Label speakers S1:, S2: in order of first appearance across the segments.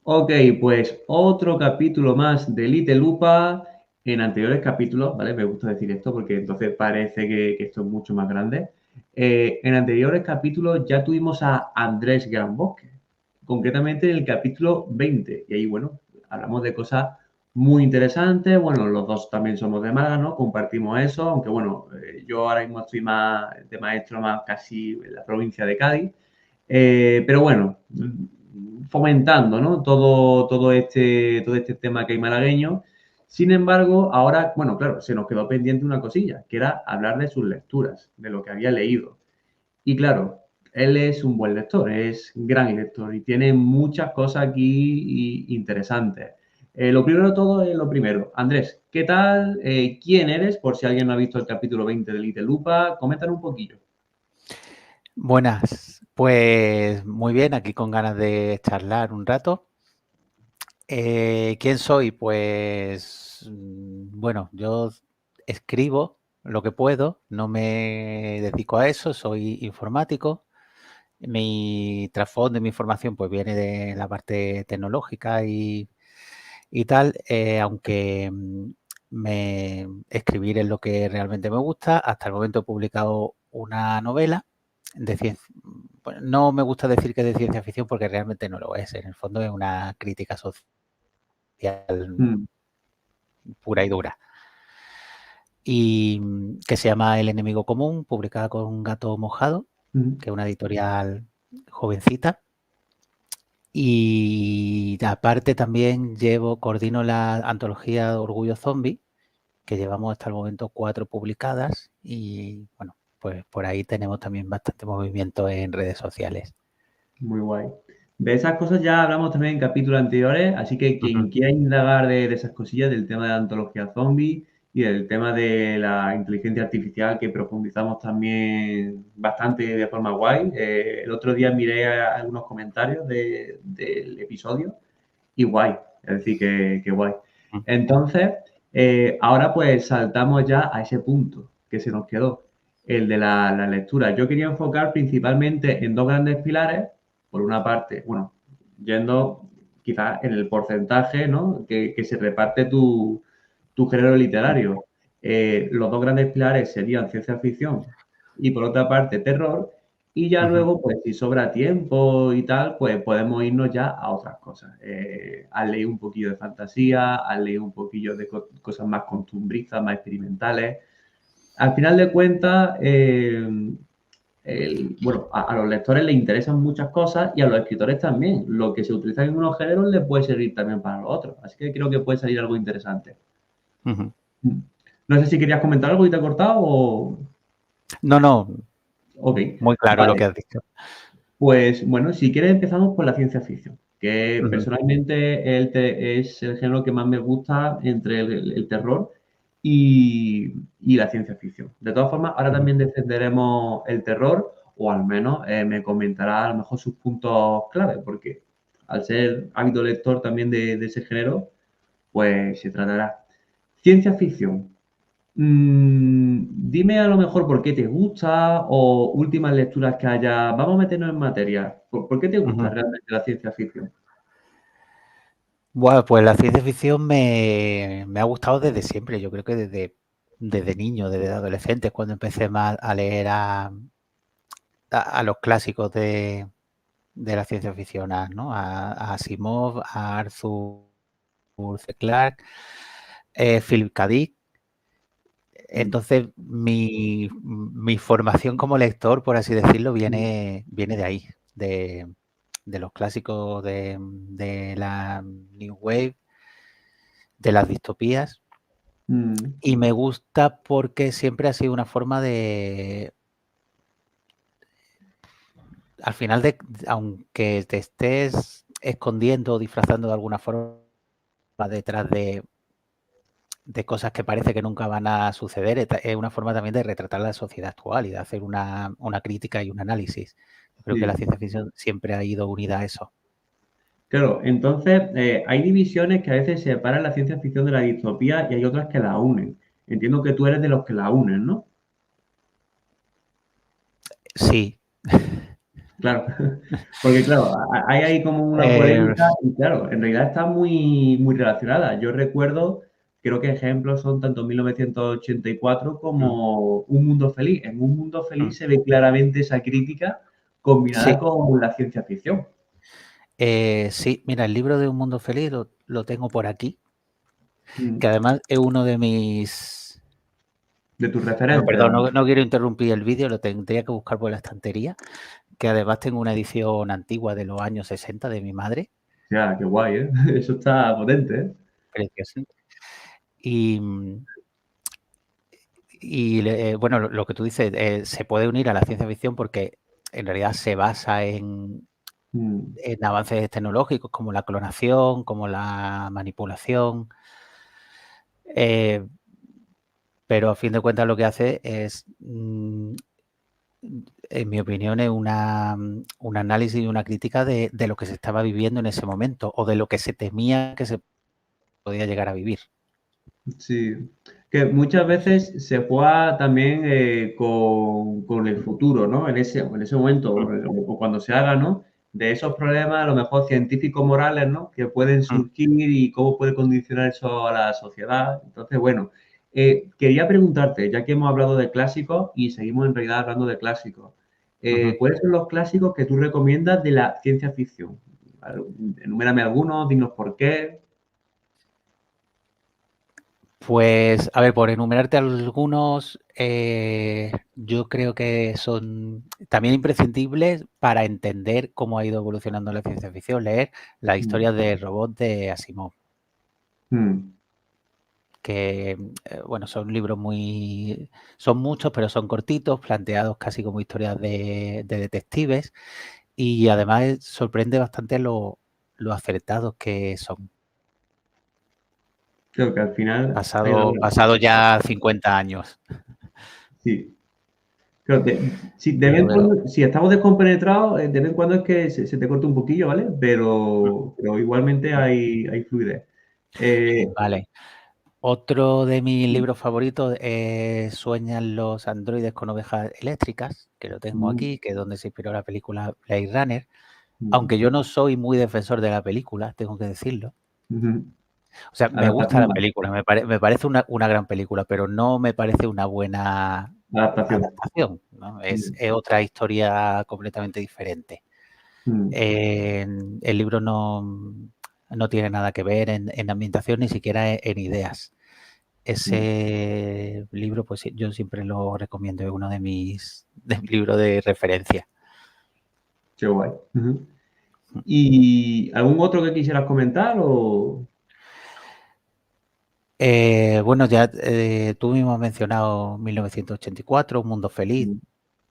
S1: Ok, pues otro capítulo más de Little Lupa. En anteriores capítulos, ¿vale? Me gusta decir esto porque entonces parece que esto es mucho más grande. En anteriores capítulos ya tuvimos a Andrés Granbosque, concretamente en el capítulo 20. Y ahí, bueno, hablamos de cosas muy interesantes. Bueno, los dos también somos de Málaga, ¿no? Compartimos eso, aunque bueno, yo ahora mismo estoy más de maestro, más casi en la provincia de Cádiz. Pero bueno, fomentando, ¿no? Todo este tema que hay malagueño. Sin embargo, ahora, bueno, claro, se nos quedó pendiente una cosilla, que era hablar de sus lecturas, de lo que había leído. Y claro, él es un buen lector, es gran lector y tiene muchas cosas aquí interesantes. Lo primero de todo es lo primero. Andrés, ¿qué tal? ¿Quién eres? Por si alguien no ha visto el capítulo 20 de Little Lupa, coméntanos un poquillo.
S2: Buenas, pues muy bien, aquí con ganas de charlar un rato. ¿Quién soy? Pues bueno, yo escribo lo que puedo, no me dedico a eso, soy informático. Mi trasfondo, mi formación pues viene de la parte tecnológica y tal, aunque escribir es lo que realmente me gusta. Hasta el momento he publicado una novela de ciencia. Bueno, no me gusta decir que es de ciencia ficción porque realmente no lo es. En el fondo es una crítica social
S1: Mm,
S2: pura y dura. Y que se llama El enemigo común, publicada con Gato Mojado,
S1: mm.
S2: que es una editorial jovencita. Y aparte también coordino la antología Orgullo Zombie, que llevamos hasta el momento 4 publicadas y bueno, pues por ahí tenemos también bastante movimiento en redes sociales.
S1: Muy guay. De esas cosas ya hablamos también en capítulos anteriores, así que
S2: Ujú.
S1: quien quiera indagar de esas cosillas, del tema de la antología zombie y del tema de la inteligencia artificial, que profundizamos también bastante de forma guay. El otro día miré algunos comentarios del episodio y guay, es decir, que guay. Entonces, ahora pues saltamos ya a ese punto que se nos quedó, el de la lectura. Yo quería enfocar principalmente en dos grandes pilares. Por una parte, bueno, yendo quizás en el porcentaje, ¿no? que se reparte tu género literario. Los dos grandes pilares serían ciencia ficción y por otra parte terror. Y ya
S2: Ujú.
S1: luego, pues si sobra tiempo y tal, pues podemos irnos ya a otras cosas. Has leído un poquillo de fantasía, has leído un poquillo de cosas más costumbristas, más experimentales. Al final de cuentas, bueno, a los lectores les interesan muchas cosas y a los escritores también. Lo que se utiliza en unos géneros les puede servir también para los otros. Así que creo que puede salir algo interesante.
S2: Ujú.
S1: No sé si querías comentar algo y te he cortado o...
S2: No, no,
S1: Ok,
S2: muy claro lo
S1: vale.
S2: que has dicho.
S1: Pues bueno, si quieres empezamos por la ciencia ficción, que
S2: Ujú.
S1: personalmente es el género que más me gusta entre el terror y la ciencia ficción. De todas formas, ahora
S2: Ujú.
S1: también defenderemos el terror, o al menos me comentará a lo mejor sus puntos clave, porque al ser ávido lector también de ese género, pues se tratará. Ciencia ficción. Dime a lo mejor por qué te gusta o últimas lecturas que haya. Vamos a meternos en materia. ¿Por qué te gusta
S2: Ujú.
S1: realmente la ciencia ficción?
S2: Bueno, pues la ciencia ficción me ha gustado desde siempre. Yo creo que desde niño, desde adolescente, cuando empecé más a leer a los clásicos de la ciencia ficción, ¿no? A Asimov, a Arthur C. Clarke, Philip K. Dick.
S1: Mm,
S2: Entonces, mi formación como lector, por así decirlo,
S1: mm,
S2: viene de ahí, de los clásicos de la New Wave, de las distopías.
S1: mm,
S2: Y me gusta porque siempre ha sido una forma al final aunque te estés escondiendo o disfrazando de alguna forma detrás de cosas que parece que nunca van a suceder, es una forma también de retratar la sociedad actual y de hacer una crítica y un análisis. Yo creo que la
S1: sí.
S2: ciencia ficción siempre ha ido unida a eso.
S1: Claro, entonces hay divisiones que a veces separan la ciencia ficción de la distopía y hay otras que la unen. Entiendo que tú eres de los que la unen, ¿no?
S2: Sí,
S1: Claro, porque claro, hay ahí como una
S2: Eh,
S1: polémica y claro, en realidad está muy, muy relacionada. Yo recuerdo, creo que ejemplos son tanto 1984
S2: mm,
S1: como Un Mundo Feliz. En Un Mundo
S2: mm.
S1: Feliz se ve claramente esa crítica combinada
S2: Sí,
S1: con la ciencia ficción.
S2: sí, mira, el libro de Un Mundo Feliz lo tengo por aquí,
S1: Mm.
S2: que además es uno de mis...
S1: De tus
S2: No,
S1: referentes,
S2: perdón,
S1: ¿no?
S2: no quiero interrumpir el vídeo, lo tendría que buscar por la estantería, que además tengo una edición antigua de los años 60 de mi madre,
S1: Ya, qué guay, ¿eh? Eso está potente, ¿eh?
S2: preciosa. Y, bueno, lo que tú dices, se puede unir a la ciencia ficción porque en realidad se basa
S1: Mm.
S2: en avances tecnológicos como la clonación, como la manipulación, eh, pero a fin de cuentas lo que hace es, en mi opinión, es un análisis y una crítica de lo que se estaba viviendo en ese momento o de lo que se temía que se podía llegar a vivir.
S1: Sí, que muchas veces se juega también con el futuro, ¿no? En ese momento
S2: Mm,
S1: o cuando se haga, ¿no? De esos problemas, a lo mejor científicos morales, ¿no? Que pueden
S2: mm,
S1: surgir y cómo puede condicionar eso a la sociedad. Entonces, bueno, quería preguntarte, ya que hemos hablado de clásicos y seguimos en realidad hablando de clásicos,
S2: ujú.
S1: ¿cuáles son los clásicos que tú recomiendas de la ciencia ficción? Enumérame algunos, dinos por qué.
S2: Pues, a ver, por enumerarte algunos, yo creo que son también imprescindibles para entender cómo ha ido evolucionando la ciencia ficción, leer las
S1: Mm,
S2: historias de robots de Asimov,
S1: mm,
S2: que, bueno, son libros son muchos, pero son cortitos, planteados casi como historias de detectives, y además sorprende bastante lo acertados que son,
S1: creo que al final hay
S2: pasado ya 50 años.
S1: sí. Creo que si de vez
S2: Pero,
S1: en cuando, si estamos descompenetrados, de vez en cuando es que se te corta un poquillo, ¿vale? Pero igualmente hay fluidez.
S2: vale. Otro de mis libros favoritos es Sueñan los androides con ovejas eléctricas, que lo tengo
S1: mm,
S2: aquí, que es donde se inspiró la película Blade Runner.
S1: mm,
S2: Aunque yo no soy muy defensor de la película, tengo que decirlo.
S1: ujú.
S2: O sea, me gusta
S1: Adaptación
S2: la
S1: más,
S2: película, me parece una gran película, pero no me parece una buena
S1: adaptación.
S2: adaptación, ¿no?
S1: Mm,
S2: Es otra historia completamente diferente.
S1: mm,
S2: El libro no tiene nada que ver en ambientación, ni siquiera en ideas.
S1: mm.
S2: Ese libro, pues sí, yo siempre lo recomiendo, es uno de mis libros de referencia.
S1: Qué guay. Ujú. ¿Y algún otro que quisieras comentar o...?
S2: Bueno, ya tú mismo has mencionado 1984, Un Mundo Feliz.
S1: Mm,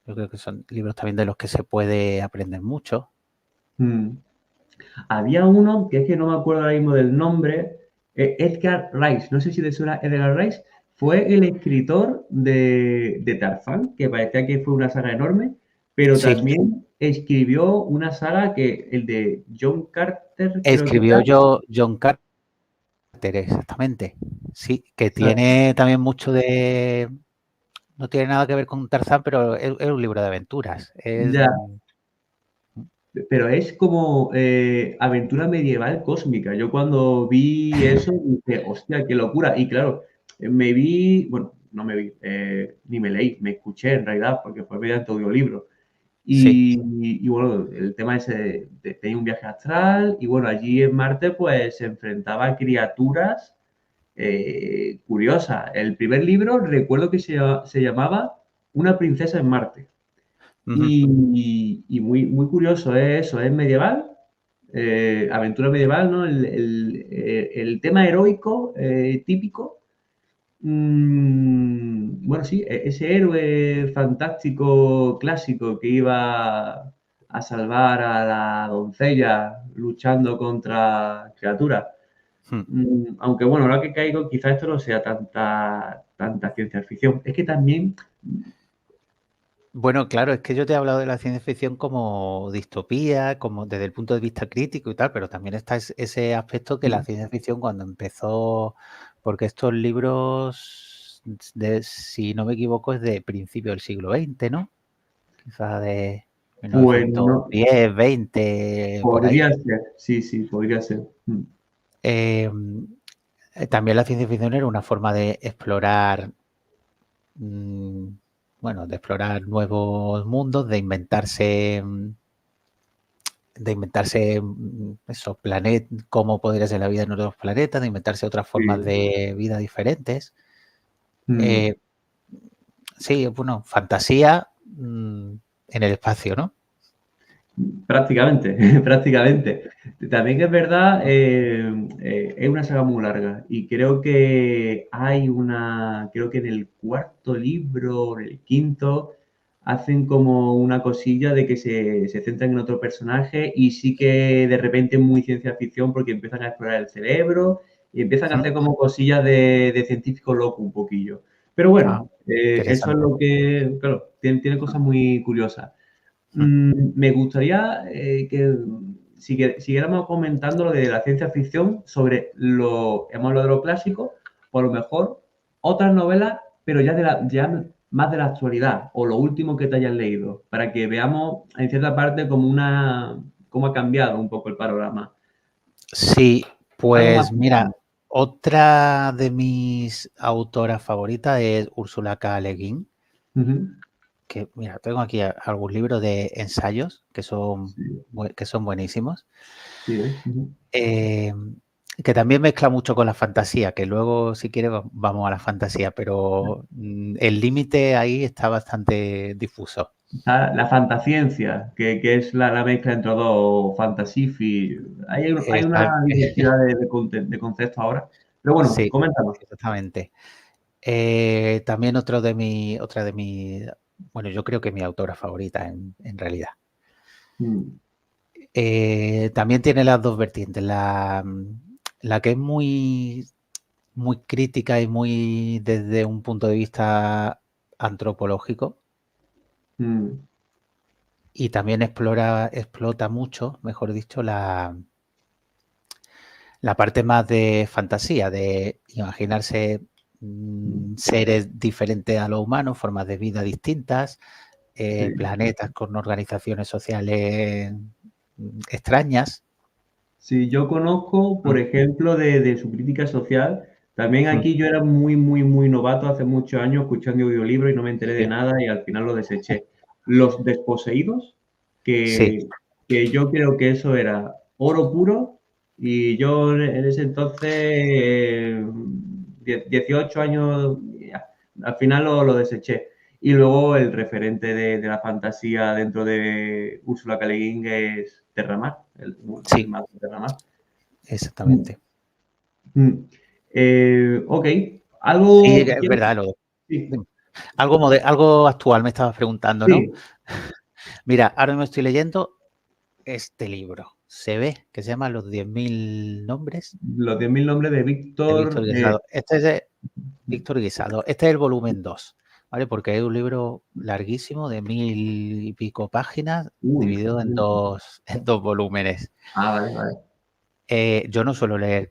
S2: Yo creo que son libros también de los que se puede aprender mucho.
S1: mm. Había uno que es que no me acuerdo ahora mismo del nombre, Edgar Rice, no sé si te suena Edgar Rice, fue el escritor de Tarzán, que parecía que fue una saga enorme, pero
S2: Sí,
S1: también escribió una saga que el de John Carter, creo que
S2: escribió
S1: era.
S2: yo John Carter, exactamente. Sí, que
S1: Exacto.
S2: tiene también mucho de... No tiene nada que ver con Tarzán, pero es un libro de aventuras.
S1: Ya, pero es como aventura medieval cósmica. Yo cuando vi eso dije, hostia, qué locura. Y claro, me vi, bueno, no me vi, ni me leí, me escuché en realidad, porque fue mediante audiolibro.
S2: Sí.
S1: Y bueno, el tema ese tenía un viaje astral y bueno, allí en Marte pues se enfrentaba a criaturas curiosas. El primer libro recuerdo que se llamaba Una princesa en Marte.
S2: Ujú,
S1: Y muy, muy curioso es eso, es medieval, aventura medieval, ¿no? El tema heroico típico, bueno, sí, ese héroe fantástico clásico que iba a salvar a la doncella luchando contra criaturas.
S2: ujú.
S1: Aunque bueno, ahora que caigo, quizás esto no sea tanta ciencia ficción. Es que también,
S2: Bueno, claro, es que yo te he hablado de la ciencia ficción como distopía, como desde el punto de vista crítico y tal, pero también está ese aspecto que la ciencia ficción cuando empezó, porque estos libros, si no me equivoco, es de principio del siglo XX, ¿no? Quizá de...
S1: Pues no,
S2: 1910, 20, por ahí.
S1: podría ser, sí, sí, podría ser.
S2: Eh, También la ciencia ficción era una forma de explorar, bueno, de explorar nuevos mundos, de inventarse esos planetas, cómo podría ser la vida en otros planetas, de inventarse otras formas
S1: Sí.
S2: de vida diferentes.
S1: Mm.
S2: Eh, sí, bueno, fantasía en el espacio, ¿no?
S1: Prácticamente, prácticamente. También es verdad, es una saga muy larga y creo que creo que en el cuarto libro, en el quinto, hacen como una cosilla de que se centran en otro personaje y sí que de repente es muy ciencia ficción porque empiezan a explorar el cerebro y empiezan a hacer como cosillas de científico loco un poquillo. Pero
S2: Ah,
S1: bueno, eso es
S2: interesante.
S1: lo que, claro, tiene cosas muy curiosas. Me gustaría que siguiéramos comentando lo de la ciencia ficción sobre hemos hablado de lo clásico, o a lo mejor otras novelas, pero ya más de la actualidad, o lo último que te hayas leído, para que veamos en cierta parte cómo ha cambiado un poco el panorama.
S2: Sí,
S1: Algo más
S2: pues mira,
S1: cercano.
S2: otra de mis autoras favoritas es Úrsula K. Le Guin,
S1: Ujú.
S2: que mira, tengo aquí algún libro de ensayos
S1: Sí,
S2: que son buenísimos.
S1: sí, ujú.
S2: Eh, que también mezcla mucho con la fantasía, que luego si quieres vamos a la fantasía, pero el límite ahí está bastante difuso.
S1: Está la fantasciencia, que es la mezcla entre dos, fantasy. Hay una
S2: Está-
S1: diversidad de conceptos ahora. Pero bueno,
S2: sí,
S1: coméntanos.
S2: exactamente. También otra de mi, bueno, yo creo que mi autora favorita en realidad.
S1: Mm,
S2: También tiene las dos vertientes, la que es muy crítica y muy desde un punto de vista antropológico
S1: mm,
S2: y también explota mucho, mejor dicho, la parte más de fantasía, de imaginarse
S1: mm.
S2: seres diferentes a los humanos, formas de vida distintas,
S1: Sí,
S2: planetas con organizaciones sociales extrañas.
S1: sí, yo conozco, por
S2: Mm,
S1: ejemplo, de su crítica social. También
S2: mm,
S1: aquí yo era muy, muy, muy novato hace muchos años escuchando audiolibros y no me enteré de
S2: sí,
S1: nada y al final lo deseché. Los desposeídos,
S2: sí,
S1: que yo creo que eso era oro puro y yo en ese entonces, 18 años, ya, al final lo deseché. Y luego el referente de la fantasía dentro de Úrsula K. Le Guin es Terramar, el
S2: sí,
S1: mago de Terramar. Mm,
S2: exactamente.
S1: mm. Ok,
S2: Sí,
S1: algo,
S2: es verdad.
S1: sí,
S2: Algo actual me estabas preguntando, ¿no?
S1: sí,
S2: Mira, ahora me estoy leyendo este libro. Se ve que se llama Los 10.000 nombres
S1: los 10.000 nombres de
S2: de
S1: Víctor.
S2: Víctor Guisado. Este es de Víctor Guisado. Este es el volumen 2, ¿vale? Porque es un libro larguísimo de 1.000 y pico páginas,
S1: Uy,
S2: dividido en dos volúmenes.
S1: vale, vale.
S2: Yo no suelo leer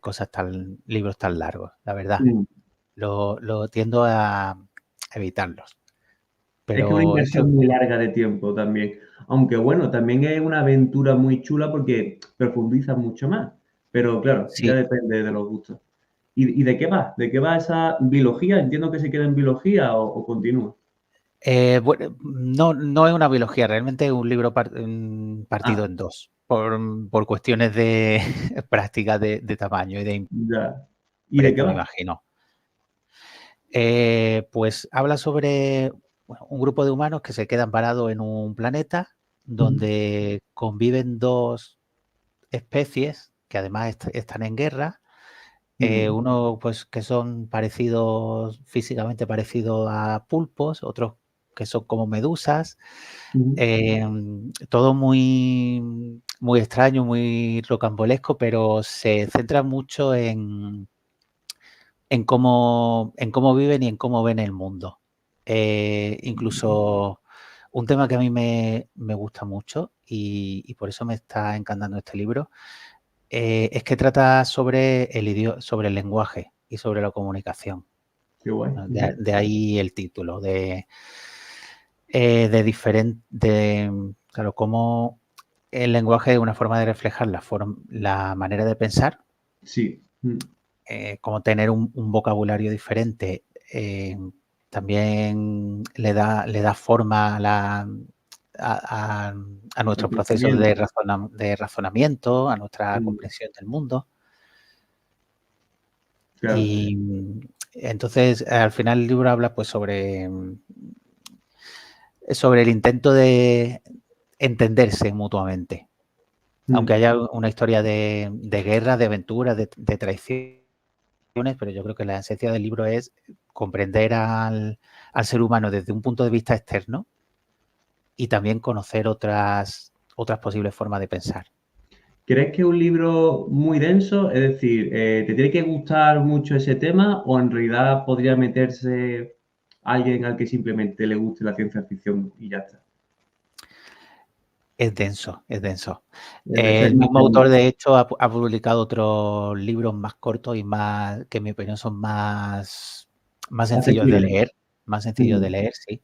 S2: libros tan largos, la verdad.
S1: Mm.
S2: Lo tiendo a evitarlos.
S1: Es que es una
S2: Pero este,
S1: inversión muy larga de tiempo también. Aunque bueno, también es una aventura muy chula porque profundiza mucho más. Pero claro, ya
S2: sí,
S1: depende de los gustos. ¿Y de qué va? ¿De qué va esa biología? Entiendo que se queda en biología o continúa.
S2: bueno, no es una biología, realmente es un libro partido
S1: Ah,
S2: en dos, por cuestiones de prácticas de tamaño y de
S1: ya. ¿Y de qué
S2: imprenta, me
S1: va?
S2: imagino. Pues habla sobre bueno, un grupo de humanos que se quedan parados en un planeta
S1: Ujú,
S2: donde conviven dos especies que además están en guerra.
S1: ujú,
S2: Uno, pues, que son físicamente parecidos a pulpos, otros que son como medusas.
S1: ujú,
S2: Todo muy extraño, muy rocambolesco, pero se centra mucho en cómo viven y en cómo ven el mundo. Incluso un tema que a mí me gusta mucho y por eso me está encantando este libro, es que trata sobre el lenguaje y sobre la comunicación,
S1: qué guay.
S2: ¿no?
S1: Ujú.
S2: De ahí el título, de Claro, cómo el lenguaje es una forma de reflejar la manera de pensar,
S1: Sí.
S2: como tener un vocabulario diferente, también le da forma a
S1: El
S2: nuestros procesos
S1: pensamiento.
S2: de razonamiento, a nuestra
S1: Mm,
S2: comprensión del mundo.
S1: claro.
S2: Y entonces, al final el libro habla pues sobre el intento de entenderse mutuamente. Aunque
S1: Mm.
S2: haya una historia de guerra, de aventura, de traiciones, pero yo creo que la esencia del libro es comprender al ser humano desde un punto de vista externo y también conocer otras posibles formas de pensar.
S1: ¿Crees que es un libro muy denso? Es decir, ¿te tiene que gustar mucho ese tema o en realidad podría meterse alguien al que simplemente le guste la ciencia ficción y ya está?
S2: Es denso, es denso.
S1: Es
S2: El
S1: más
S2: mismo autor,
S1: técnico.
S2: de hecho, ha publicado otros libros más cortos y más, que en mi opinión son más sencillos de
S1: Accesible.
S2: leer, más sencillos de
S1: Mm,
S2: leer, sí.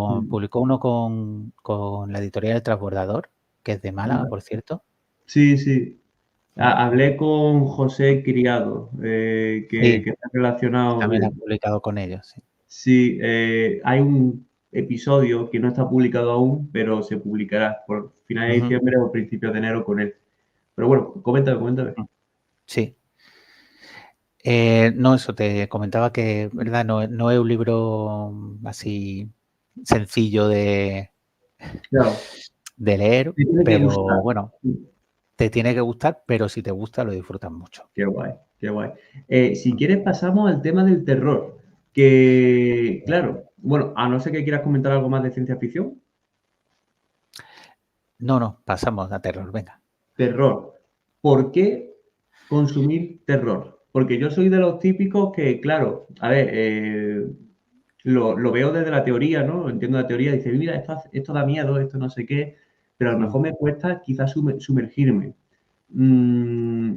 S1: mm,
S2: Publicó uno con la editorial El Transbordador, que es de Málaga,
S1: vale.
S2: por cierto.
S1: Sí, sí.
S2: Mm.
S1: Hablé con José Criado,
S2: Sí,
S1: que está
S2: que
S1: relacionado.
S2: también ha publicado con ellos, sí.
S1: Sí, hay un episodio que no está publicado aún, pero se publicará por finales de
S2: Ujú,
S1: diciembre o principios de enero con él. Pero bueno, coméntame, coméntame.
S2: mm, sí. No, eso te comentaba que, ¿verdad? No es un libro así sencillo
S1: Claro,
S2: de leer,
S1: te tiene que gustar.
S2: pero bueno, te tiene que gustar, pero si te gusta lo disfrutas mucho.
S1: Qué guay, qué guay. Si quieres pasamos al tema del terror, que claro, bueno, a no ser que quieras comentar algo más de ciencia ficción,
S2: No, pasamos a terror, venga.
S1: terror. ¿Por qué consumir terror? Porque yo soy de los típicos que, claro, a ver, lo veo desde la teoría, ¿no? Entiendo la teoría, dice, mira, esto da miedo, esto no sé qué, pero a lo
S2: Mm,
S1: mejor me cuesta quizás sumergirme. Mm,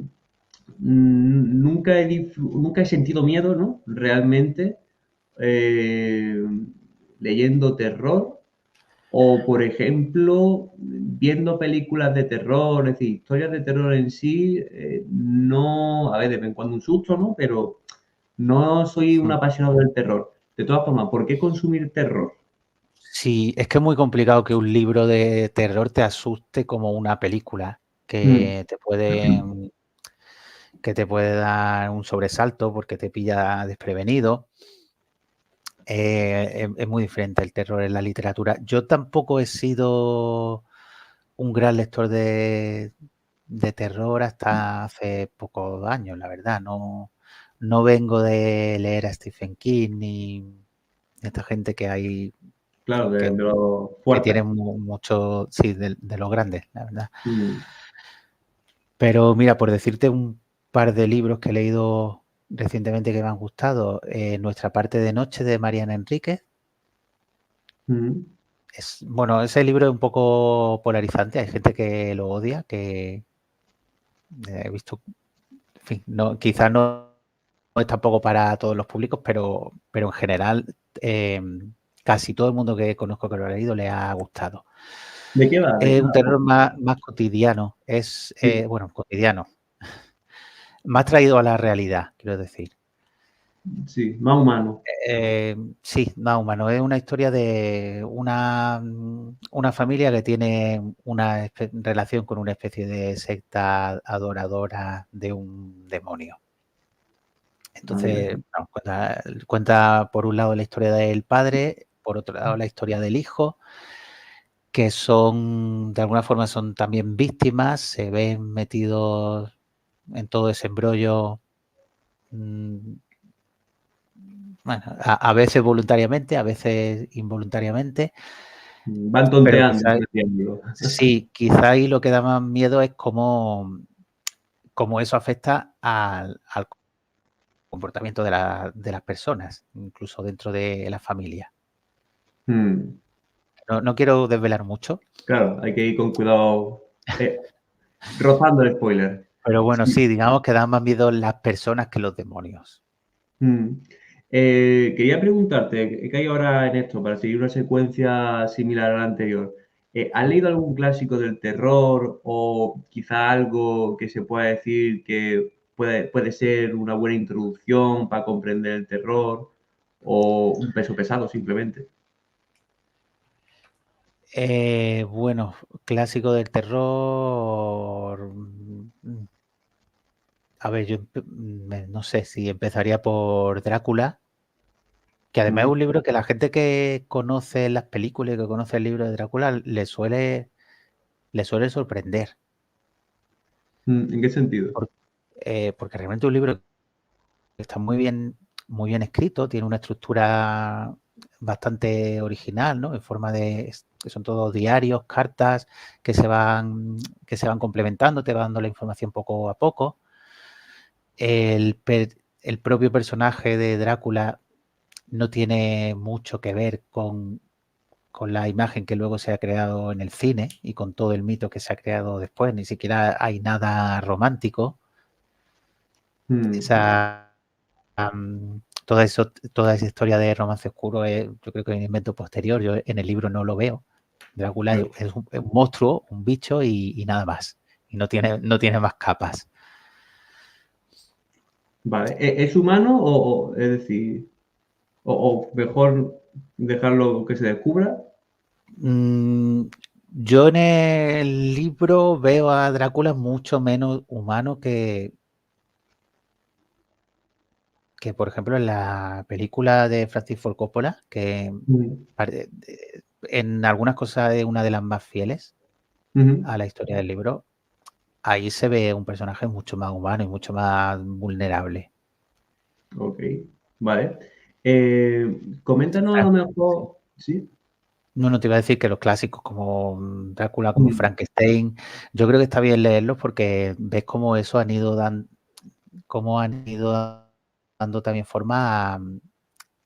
S1: nunca he sentido miedo, ¿no? Realmente, eh, leyendo terror o, por ejemplo, viendo películas de terror, es decir, historias de terror en sí, no, a ver, de vez en cuando un susto, ¿no? Pero no soy un
S2: mm.
S1: apasionado del terror. De todas formas, ¿por qué consumir terror?
S2: Sí, es que es muy complicado que un libro de terror te asuste como una película
S1: Mm,
S2: que te puede dar un sobresalto porque te pilla desprevenido. Es muy diferente el terror en la literatura. Yo tampoco he sido un gran lector de terror hasta hace pocos años, la verdad. No vengo de leer a Stephen King ni esta gente que hay
S1: claro,
S2: que,
S1: de los
S2: que
S1: fuertes.
S2: tienen mucho, sí, de los grandes, la verdad.
S1: Mm,
S2: Pero mira, por decirte un par de libros que he leído recientemente que me han gustado, Nuestra parte de noche de Mariana Enríquez.
S1: mm,
S2: Bueno, ese libro es un poco polarizante. Hay gente que lo odia, que he visto, en fin, quizás no es tampoco para todos los públicos, pero en general casi todo el mundo que conozco que lo ha leído le ha gustado.
S1: ¿De qué va? ¿De qué
S2: Es un
S1: va?
S2: terror más cotidiano,
S1: Sí,
S2: bueno, cotidiano, más traído a la realidad, quiero decir.
S1: sí, más humano.
S2: Sí, más humano. Es una historia de una familia que tiene una relación con una especie de secta adoradora de un demonio.
S1: Amiga.
S2: Entonces, bueno, cuenta por un lado la historia del padre, por otro lado la historia del hijo, que son, de alguna forma, son también víctimas, se ven metidos en todo ese embrollo, mm, bueno, a veces voluntariamente, a veces involuntariamente,
S1: Van
S2: pero
S1: tonteando,
S2: quizás
S1: decían.
S2: sí, quizá ahí lo que da más miedo es cómo eso afecta al comportamiento de las personas, incluso dentro de la familia.
S1: Mm,
S2: No quiero desvelar mucho,
S1: claro, hay que ir con cuidado, rozando el spoiler.
S2: pero bueno,
S1: Sí.
S2: sí, digamos que dan más miedo las personas que los demonios.
S1: Mm. Quería preguntarte, he caído ahora en esto para seguir una secuencia similar a la anterior. ¿Has leído algún clásico del terror o quizá algo que se pueda decir que puede ser una buena introducción para comprender el terror o un peso pesado simplemente?
S2: Bueno, clásico del terror. A ver, no sé si empezaría por Drácula, que además es
S1: Mm,
S2: un libro que la gente que conoce las películas y que conoce el libro de Drácula le suele sorprender.
S1: ¿En qué sentido?
S2: Porque realmente es un libro que está muy bien escrito, tiene una estructura bastante original, ¿no? En forma que son todos diarios, cartas que se van complementando, te va dando la información poco a poco. El propio personaje de Drácula no tiene mucho que ver con la imagen que luego se ha creado en el cine y con todo el mito que se ha creado después. Ni siquiera hay nada romántico.
S1: Mm,
S2: Esa, toda esa historia de romance oscuro yo creo que es un invento posterior. Yo en el libro no lo veo. Drácula
S1: claro.
S2: es un monstruo, un bicho y nada más. Y no tiene más capas.
S1: Vale. ¿Es humano es decir, o mejor dejarlo que se descubra?
S2: Mm, yo en el libro veo a Drácula mucho menos humano que, por ejemplo, en la película de Francis Ford Coppola, que
S1: Mm,
S2: en algunas cosas es una de las más fieles
S1: ujú.
S2: a la historia del libro. Ahí se ve un personaje mucho más humano y mucho más vulnerable.
S1: Ok, vale. Coméntanos a lo mejor, ¿sí?
S2: No te iba a decir que los clásicos como Drácula, como
S1: Mm,
S2: Frankenstein, yo creo que está bien leerlos porque ves cómo eso cómo han ido dando también forma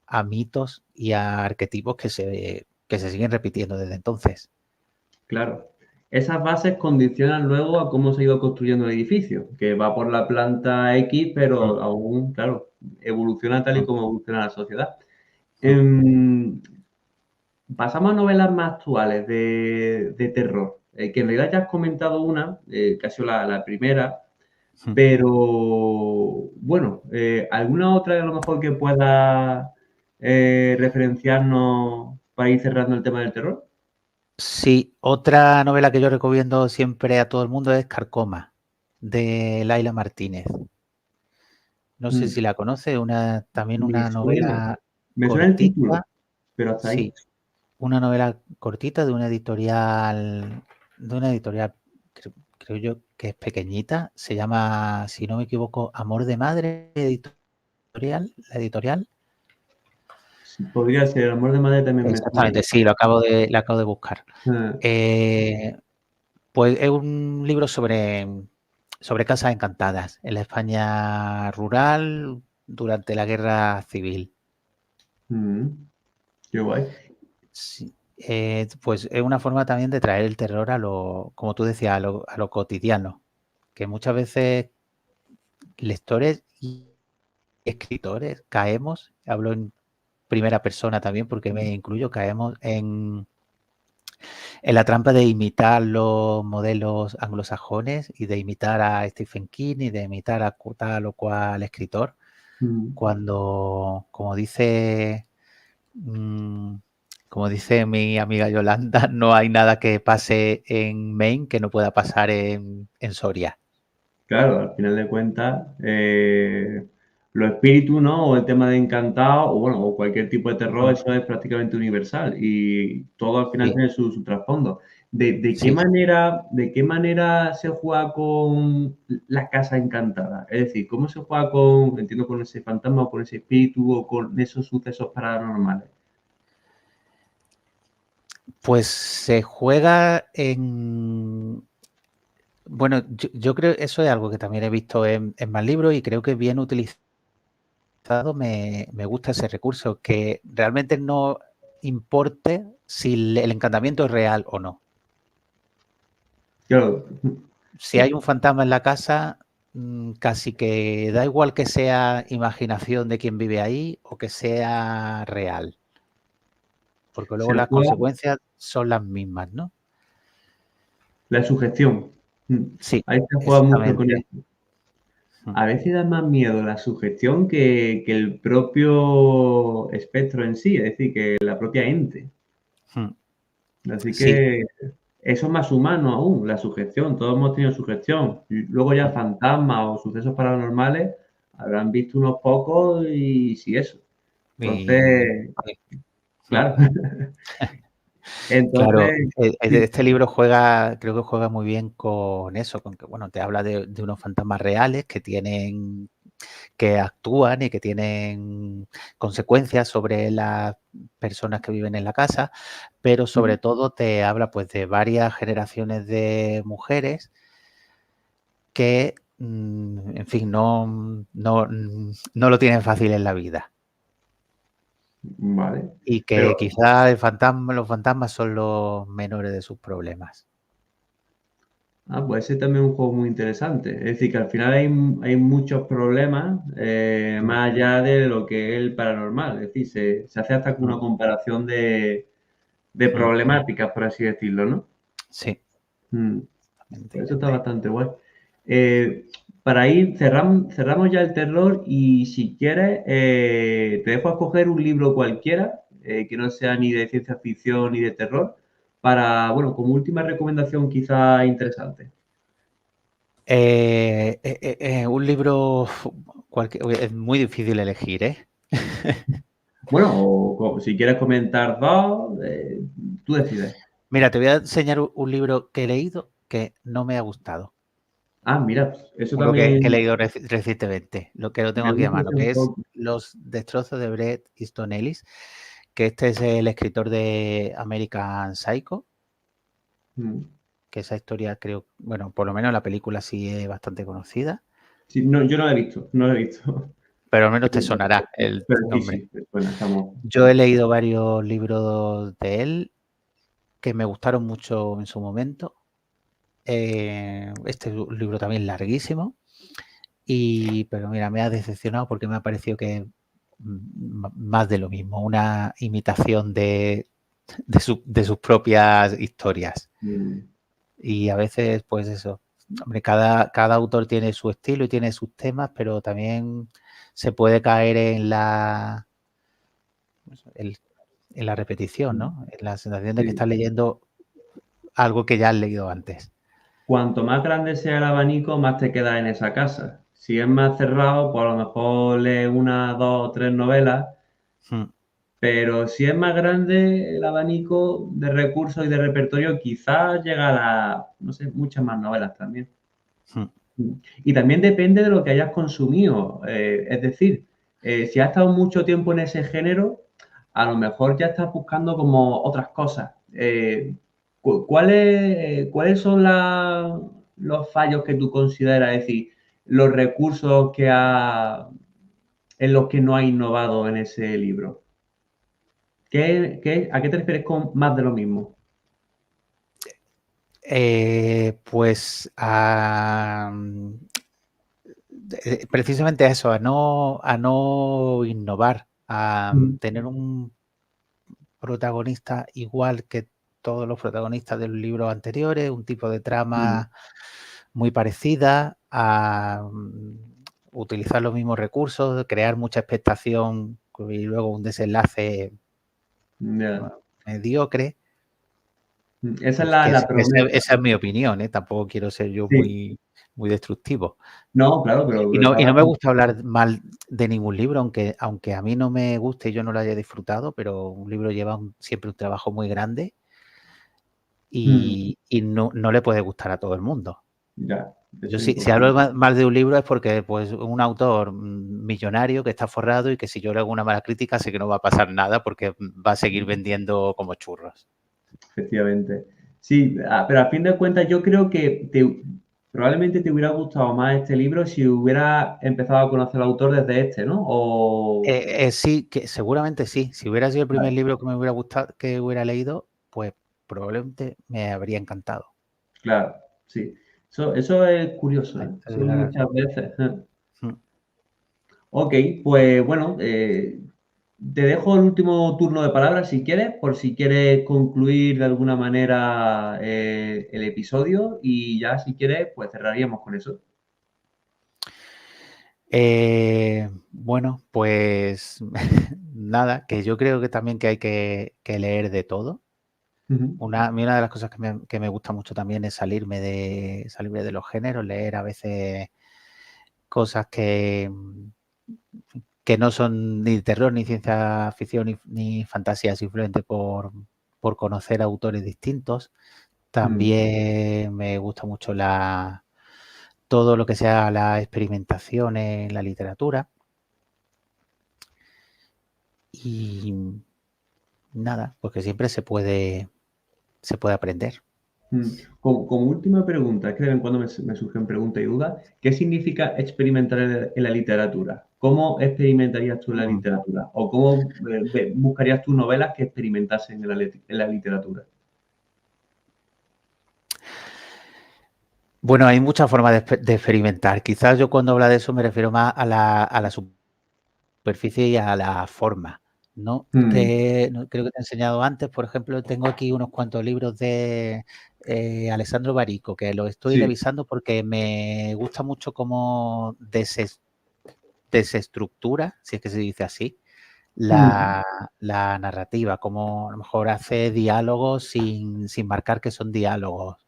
S2: a mitos y a arquetipos que se siguen repitiendo desde entonces.
S1: claro. Esas bases condicionan luego a cómo se ha ido construyendo el edificio, que va por la planta X,
S2: Mm,
S1: pero aún, claro, evoluciona tal y
S2: mm,
S1: como evoluciona la sociedad.
S2: mm.
S1: Em, Pasamos a novelas más actuales de terror, que en realidad ya has comentado una, que ha sido la primera,
S2: Mm.
S1: pero bueno, ¿alguna otra a lo mejor que pueda referenciarnos para ir cerrando el tema del terror?
S2: Sí, otra novela que yo recomiendo siempre a todo el mundo es Carcoma, de Laila Martínez. No sé
S1: Mm,
S2: si la conoce, también
S1: me
S2: una
S1: suena,
S2: novela
S1: me suena el título,
S2: cortita,
S1: pero hasta ahí.
S2: sí, una novela cortita de una editorial, creo yo que es pequeñita, se llama, si no me equivoco, Amor de Madre la editorial.
S1: Sí, podría ser, Amor de Madre también me suena.
S2: Exactamente, sí, lo acabo de buscar.
S1: Ah,
S2: Eh, pues es un libro sobre casas encantadas en la España rural durante la guerra civil.
S1: mm, qué guay.
S2: Sí, pues es una forma también de traer el terror como tú decías, a lo cotidiano, que muchas veces lectores y escritores caemos, hablo en primera persona también porque me incluyo, caemos en la trampa de imitar los modelos anglosajones y de imitar a Stephen King y de imitar a tal o cual escritor,
S1: Mm,
S2: cuando, mm, como dice mi amiga Yolanda, no hay nada que pase en Maine que no pueda pasar en Soria.
S1: claro, al final de cuentas, los espíritus, ¿no? O el tema de encantado, o bueno, o cualquier tipo de terror,
S2: Mm,
S1: eso es prácticamente universal y todo al final
S2: sí,
S1: tiene su trasfondo.
S2: sí.
S1: De qué manera se juega con la casa encantada? Es decir, ¿cómo se juega con, entiendo, con ese fantasma o con ese espíritu o con esos sucesos paranormales?
S2: Pues se juega en... Bueno, yo creo eso es algo que también he visto en más libros y creo que bien utilizado me gusta ese recurso, que realmente no importe si el encantamiento es real o no.
S1: Claro,
S2: Si hay un fantasma en la casa, casi que da igual que sea imaginación de quien vive ahí o que sea real, porque luego
S1: se
S2: las
S1: juega
S2: consecuencias son las mismas, ¿no?
S1: La sugestión. Mm.
S2: Sí,
S1: Ahí se juega mucho con
S2: exactamente.
S1: eso. A veces da más miedo la sugestión que el propio espectro en sí, es decir, que la propia ente. Así
S2: Sí.
S1: que eso es más humano aún, la sugestión. Todos hemos tenido sugestión. Y luego ya fantasmas o sucesos paranormales habrán visto unos pocos y sí eso.
S2: Y,
S1: Entonces, claro.
S2: claro,
S1: Entonces, sí.
S2: este libro juega, creo que juega muy bien con eso, con que, bueno, te habla de unos fantasmas reales que actúan y que tienen consecuencias sobre las personas que viven en la casa, pero sobre todo te habla pues de varias generaciones de mujeres que, en fin, no lo tienen fácil en la vida.
S1: Vale.
S2: Y que
S1: Pero,
S2: quizás los fantasmas son los menores de sus problemas.
S1: puede ser también un juego muy interesante. Es decir, que al final hay muchos problemas
S2: Mm,
S1: más allá de lo que es el paranormal. Es decir, se hace hasta
S2: mm,
S1: una comparación de
S2: mm.
S1: problemáticas, por así decirlo, ¿no?
S2: Sí,
S1: Mm. Pues
S2: exactamente.
S1: eso está bastante guay. Eh, para ir, cerramos ya el terror y si quieres, te dejo escoger un libro cualquiera, que no sea ni de ciencia ficción ni de terror, para, bueno, como última recomendación quizá interesante.
S2: Un libro es muy difícil elegir, ¿eh?
S1: Bueno, o si quieres comentar dos, tú decides.
S2: Mira, te voy a enseñar un libro que he leído que no me ha gustado.
S1: Ah, mira, eso
S2: Uno que he
S1: también
S2: leído recientemente, lo que lo tengo
S1: me
S2: aquí a
S1: gusta
S2: mano,
S1: ese
S2: que es
S1: enfoque.
S2: Los destrozos de Bret Easton Ellis, que este es el escritor de American Psycho,
S1: Mm.
S2: que esa historia creo, bueno, por lo menos la película sí es bastante conocida,
S1: Sí, no, yo no lo he visto, no lo he visto.
S2: pero al menos te sonará el
S1: Pero sí,
S2: nombre.
S1: sí, bueno, estamos.
S2: Yo he leído varios libros de él que me gustaron mucho en su momento. Este es un libro también larguísimo, pero mira, me ha decepcionado porque me ha parecido que más de lo mismo, una imitación de sus propias historias.
S1: Mm.
S2: Y a veces, pues eso, hombre, cada autor tiene su estilo y tiene sus temas, pero también se puede caer en, en la repetición, ¿no? En la sensación de que
S1: Sí.
S2: estás leyendo algo que ya has leído antes.
S1: Cuanto más grande sea el abanico, más te quedas en esa casa. Si es más cerrado, pues a lo mejor lees una, dos o tres novelas,
S2: Mm,
S1: pero si es más grande el abanico de recursos y de repertorio, quizás llega a no sé, muchas más novelas también.
S2: mm,
S1: Y también depende de lo que hayas consumido. Es decir, si has estado mucho tiempo en ese género, a lo mejor ya estás buscando como otras cosas. ¿Cuáles son los fallos que tú consideras? Es decir, los recursos en los que no ha innovado en ese libro. ¿A qué te refieres con más de lo mismo?
S2: Pues precisamente a eso, a no innovar, a
S1: Mm,
S2: tener un protagonista igual que todos los protagonistas de los libros anteriores, un tipo de
S1: mm,
S2: trama muy parecida, a utilizar los mismos recursos, crear mucha expectación y luego un desenlace
S1: ya.
S2: mediocre.
S1: Esa es la promesa.
S2: Esa es mi opinión, ¿eh? Tampoco quiero ser yo
S1: Sí.
S2: muy destructivo.
S1: No, claro, pero
S2: Y
S1: estaba.
S2: no me gusta hablar mal de ningún libro, aunque a mí no me guste y yo no lo haya disfrutado, pero un libro lleva siempre un trabajo muy grande
S1: Mm,
S2: y no le puede gustar a todo el mundo.
S1: ya,
S2: Yo
S1: eso es
S2: si hablo
S1: importante.
S2: mal de un libro es porque pues un autor millonario que está forrado y que si yo le hago una mala crítica sé que no va a pasar nada porque va a seguir vendiendo como churros.
S1: Efectivamente. Sí, pero a fin de cuentas yo creo que probablemente te hubiera gustado más este libro si hubiera empezado a conocer al autor desde este, ¿no?
S2: Sí, que seguramente sí. Si hubiera sido el primer
S1: Claro,
S2: libro que me hubiera gustado, que hubiera leído, pues probablemente me habría encantado.
S1: claro, sí. Eso es curioso, ¿eh? Eso
S2: Eh,
S1: muchas veces.
S2: mm,
S1: Ok, pues bueno, te dejo el último turno de palabras si quieres, por si quieres concluir de alguna manera el episodio y ya si quieres, pues cerraríamos con eso.
S2: Bueno, pues nada, que yo creo que también que hay que leer de todo. A mí una de las cosas que me gusta mucho también es salirme de los géneros, leer a veces cosas que no son ni terror, ni ciencia ficción, ni fantasía, simplemente por conocer autores distintos. También me gusta mucho todo lo que sea la experimentación en la literatura. Y nada, porque siempre se puede aprender.
S1: Como última pregunta, es que de vez en cuando me surgen preguntas y dudas. ¿Qué significa experimentar en la literatura? ¿Cómo experimentarías tú en la literatura? ¿O cómo buscarías tus novelas que experimentasen en la literatura?
S2: Bueno, hay muchas formas de experimentar. Quizás yo cuando hablo de eso me refiero más a la superficie y a la forma, ¿no? Creo que te he enseñado antes, por ejemplo, tengo aquí unos cuantos libros de Alessandro Barico, que los estoy
S1: Sí.
S2: revisando porque me gusta mucho cómo desestructura, si es que se dice así, la narrativa, cómo a lo mejor hace diálogos sin marcar que son diálogos,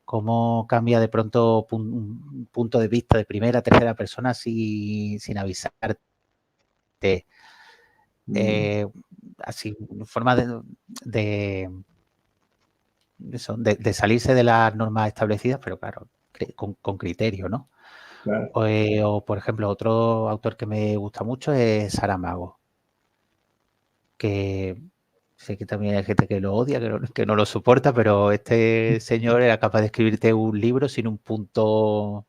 S2: cómo cambia de pronto un punto de vista de primera a tercera persona sin avisarte. Así, forma de salirse de las normas establecidas, pero claro, con criterio, ¿no?
S1: Claro.
S2: O, por ejemplo, otro autor que me gusta mucho es Saramago, que sé que también hay gente que lo odia, que no lo soporta, pero este señor era capaz de escribirte un libro sin un punto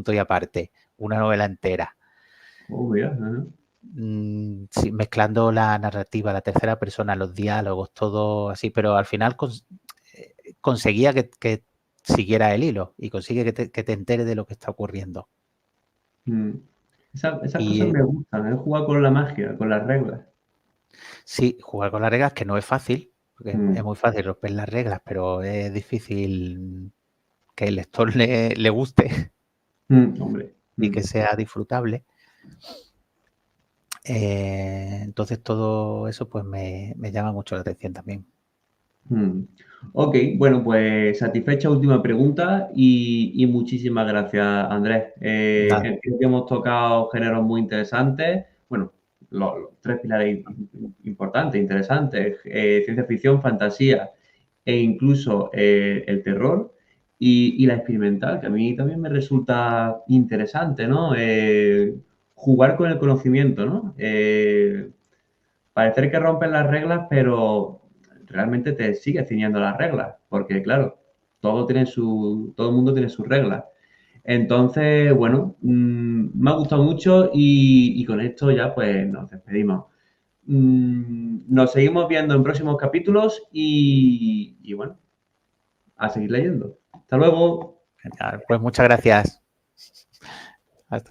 S2: y aparte, una novela entera.
S1: Oh, mira.
S2: Sí, mezclando la narrativa, la tercera persona, los diálogos, todo así, pero al final conseguía que siguiera el hilo y consigue que te enteres de lo que está ocurriendo.
S1: Esas cosas
S2: Y
S1: me gustan, ¿eh? Jugar con la magia, con las reglas.
S2: sí, jugar con las reglas, que no es fácil, porque es
S1: Mm,
S2: muy fácil romper las reglas, pero es difícil que el lector le guste
S1: hombre.
S2: y que sea disfrutable. Entonces todo eso pues me llama mucho la atención también.
S1: Ok, bueno, pues satisfecha última pregunta y muchísimas gracias, Andrés.
S2: Nada,
S1: Creo que hemos tocado géneros muy interesantes. Bueno, los tres pilares importantes, interesantes, ciencia ficción, fantasía e incluso el terror y la experimental, que a mí también me resulta interesante, ¿no? Jugar con el conocimiento, ¿no? Parecer que rompes las reglas, pero realmente te sigues ciñendo las reglas, porque claro, todo el mundo tiene sus reglas. Entonces, bueno, me ha gustado mucho y con esto ya pues nos despedimos. Nos seguimos viendo en próximos capítulos y bueno, a seguir leyendo. Hasta luego.
S2: genial. Pues muchas gracias. Hasta luego.